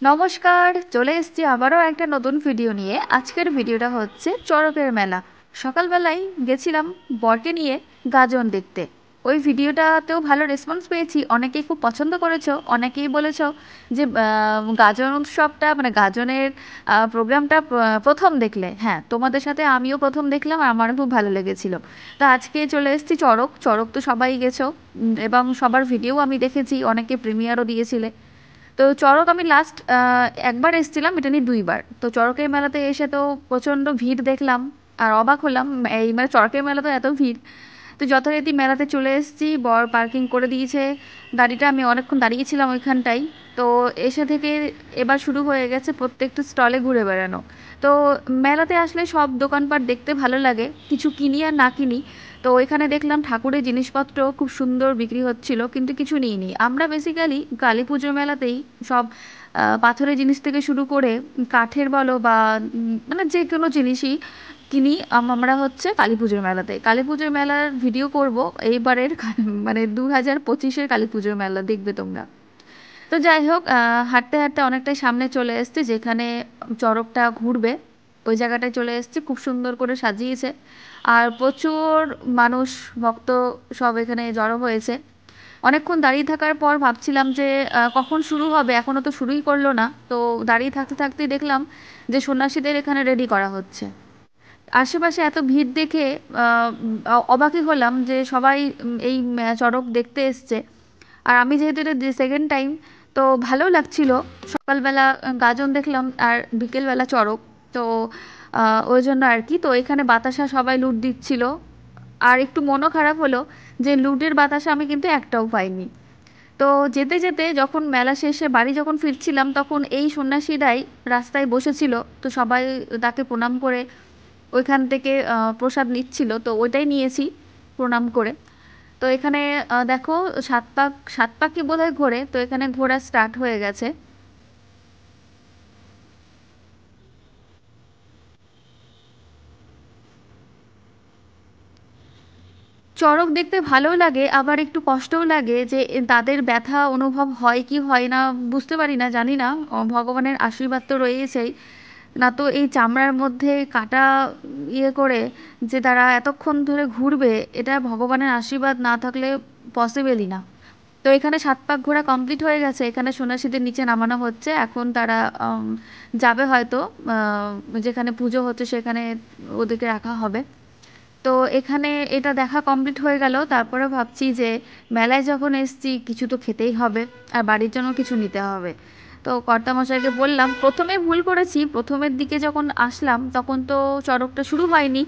নমস্কার, চলে এসেছি আবারও একটা নতুন ভিডিও নিয়ে। আজকের ভিডিওটা হচ্ছে চড়কের মেলা। সকালবেলায় গেছিলাম বরকে নিয়ে গাজন দেখতে। ওই ভিডিওটাতেও ভালো রেসপন্স পেয়েছি, অনেকেই খুব পছন্দ করেছো, অনেকেই বলেছো যে গাজন উৎসবটা মানে গাজনের প্রোগ্রামটা প্রথম দেখলে। হ্যাঁ, তোমাদের সাথে আমিও প্রথম দেখলাম আর আমারও খুব ভালো লেগেছিল। তো আজকে চলে এসেছি চড়ক। চড়ক তো সবাই গেছো এবং সবার ভিডিও আমি দেখেছি, অনেকে প্রিমিয়ারও দিয়েছিলে। তো চড়ক আমি লাস্ট একবার এসেছিলাম, এটা নিয়ে দুইবার। তো চড়কের মেলাতে এসে তো প্রচণ্ড ভিড় দেখলাম আর অবাক হলাম। এই মানে চড়কের মেলা তো এত ভিড়। তো যথারীতি মেলাতে চলে এসেছি, বর পার্কিং করে দিয়েছে গাড়িটা, আমি অনেকক্ষণ দাঁড়িয়েছিলাম ওইখানটাই। তো এসে থেকে এবার শুরু হয়ে গেছে প্রত্যেকটা স্টলে ঘুরে বেড়ানো। তো মেলাতে আসলে সব দোকানপাট দেখতে ভালো লাগে, কিছু কিনি আর না কিনি। তো এখানে দেখলাম ঠাকুরের জিনিসপত্র খুব সুন্দর বিক্রি হচ্ছিল, কিন্তু কিছু নিইনি। আমরা বেসিক্যালি কালী পুজোর মেলাতেই সব পাথরের জিনিস থেকে শুরু করে কাঠের বলো বা মানে যে কোনো জিনিসই কিনি আমরা হচ্ছে কালী পুজোর মেলাতে। কালী পুজোর মেলার ভিডিও করব এইবারের মানে 2025-এর কালী পুজোর মেলা দেখবে তোমরা। তো যাই হোক, হাঁটতে হাঁটতে অনেকটাই সামনে চলে এসেছে যেখানে চড়কটা ঘুরবে। ওই জায়গাটায় চলে এসেছে, খুব সুন্দর করে সাজিয়েছে আর প্রচুর মানুষ ভক্ত সব এখানে জড়ো হয়েছে। অনেকক্ষণ দাঁড়িয়ে থাকার পর ভাবছিলাম যে কখন শুরু হবে, এখনও তো শুরুই করলো না। তো দাঁড়িয়ে থাকতে থাকতেই দেখলাম যে সন্ন্যাসীদের এখানে রেডি করা হচ্ছে। আশেপাশে এত ভিড় দেখে অবাকই হলাম যে সবাই এই চড়ক দেখতে এসছে। আর আমি যেহেতু এটা সেকেন্ড টাইম, তো ভালো লাগছিল। সকালবেলা গাজন দেখলাম আর বিকেলবেলা চড়ক। তো ওই জন্য আর কি। তো এখানে বাতাসা সবাই লুট দিচ্ছিল। আর একটু মনও খারাপ হলো যে লুটের বাতাসা আমি কিন্তু একটাও পাইনি। তো যেতে যেতে যখন মেলা শেষে বাড়ি যখন ফিরছিলাম, তখন এই সন্ন্যাসীরাই রাস্তায় বসেছিল। তো সবাই তাকে প্রণাম করে ওইখান থেকে প্রসাদ নিচ্ছিল, তো ওইটাই নিয়েছি প্রণাম করে। তো এখানে দেখো সাত পাক কি বোধহয় ঘোরে, তো এখানে ঘোরা স্টার্ট হয়ে গেছে। চড়ক দেখতে ভালোও লাগে, আবার একটু কষ্টও লাগে যে তাদের ব্যথা অনুভব হয় কি হয় না বুঝতে পারি না, জানি না। ভগবানের আশীর্বাদ তো রয়েছেই। না তো এই চামড়ার মধ্যে কাটা ইয়ে করে যে তারা এতক্ষণ ধরে ঘুরবে, এটা ভগবানের আশীর্বাদ না থাকলে পসিবলই না। তো এখানে সাত পাক ঘোরা কমপ্লিট হয়ে গেছে, এখানে সন্ন্যাসীদের নিচে নামানো হচ্ছে। এখন তারা যাবে হয়তো যেখানে পুজো হচ্ছে সেখানে ওদেরকে রাখা হবে। তো এখানে এটা দেখা কমপ্লিট হয়ে গেল, তারপরে ভাবছি যে মেলায় যখন এসছি কিছু তো খেতেই হবে আর বাড়ির জন্য কিছু নিতে হবে। তো কর্তামশাইকে বললাম, প্রথমে ভুল করেছি, প্রথমের দিকে যখন আসলাম তখন তো চড়কটা শুরু হয়নি।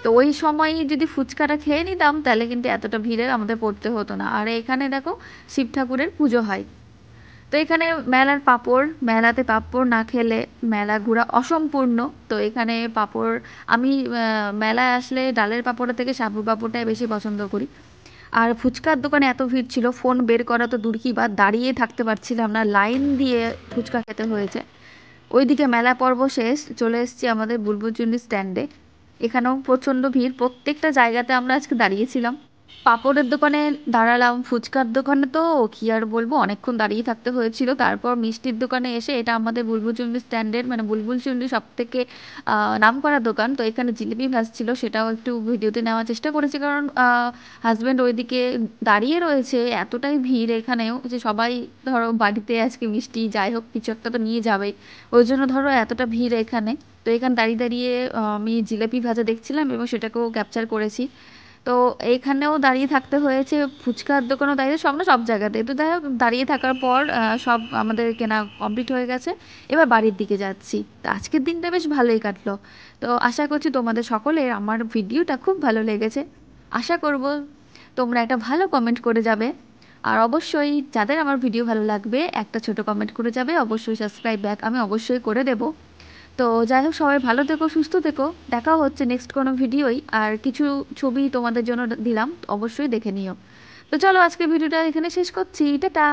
তো ওই সময় যদি ফুচকাটা খেয়ে নিতাম তাহলে কিন্তু এতটা ভিড়ে আমাদের পড়তে হতো না। আর এখানে দেখো শিব ঠাকুরের পুজো হয়। তো এখানে মেলার পাঁপড়, মেলাতে পাঁপড় না খেলে মেলা ঘোরা অসম্পূর্ণ। তো এখানে পাঁপড় আমি মেলায় আসলে ডালের পাঁপড়ের থেকে সাবুর পাঁপড়টাই বেশি পছন্দ করি। আর ফুচকার দোকানে এত ভিড় ছিল, ফোন বের করা তো দূর কি বাদ, দাঁড়িয়ে থাকতে পারছিলাম না, লাইন দিয়ে ফুচকা খেতে হয়েছে। ওইদিকে মেলা পর্ব শেষ, চলে এসেছি আমাদের বুলবুলচন্ডী স্ট্যান্ডে। এখানেও প্রচণ্ড ভিড়, প্রত্যেকটা জায়গাতে আমরা আজকে দাঁড়িয়েছিলাম। পাঁপড়ের দোকানে দাঁড়ালাম, ফুচকার দোকানে তো কি আর বলবো, অনেকক্ষণ দাঁড়িয়ে থাকতে হয়েছিল। তারপর মিষ্টির দোকানে এসে, এটা আমাদের বুলবুলচন্ডী স্ট্যান্ডের মানে বুলবুলচন্ডী সব থেকে নাম করা দোকান। তো এখানে জিলিপি ভাজছিল, সেটাও একটু ভিডিওতে নেওয়ার চেষ্টা করেছি, কারণ হাজব্যান্ড ওইদিকে দাঁড়িয়ে রয়েছে। এতটাই ভিড় এখানেও যে সবাই ধরো বাড়িতে আজকে মিষ্টি যাই হোক কিছু একটা তো নিয়ে যাবেই, ওই জন্য ধরো এতটা ভিড় এখানে। তো এখানে দাঁড়িয়ে দাঁড়িয়ে আমি জিলিপি ভাজা দেখছিলাম এবং সেটাকেও ক্যাপচার করেছি। তো এইখানেও দাঁড়িয়ে থাকতে হয়েছে, ফুচকার দোকানেও দাঁড়িয়ে, সব না সব জায়গাতে। তো যাই হোক, দাঁড়িয়ে থাকার পর সব আমাদের কেনা কমপ্লিট হয়ে গেছে। এবার বাড়ির দিকে যাচ্ছি। তো আজকের দিনটা বেশ ভালোই কাটলো। তো আশা করছি তোমাদের সকলের আমার ভিডিওটা খুব ভালো লেগেছে। আশা করব তোমরা একটা ভালো কমেন্ট করে যাবে। আর অবশ্যই যাদের আমার ভিডিও ভালো লাগবে একটা ছোট কমেন্ট করে যাবে, অবশ্যই সাবস্ক্রাইব ব্যাক আমি অবশ্যই করে দেবো। তো যাই হোক, সবাই ভালো থেকো, সুস্থ থেকো। দেখা হচ্ছে নেক্সট কোনো ভিডিওই। আর কিছু ছবি তোমাদের জন্য দিলাম, অবশ্যই দেখে নিও। তো চলো আজকে ভিডিওটা এখানে শেষ করছি, টাটা।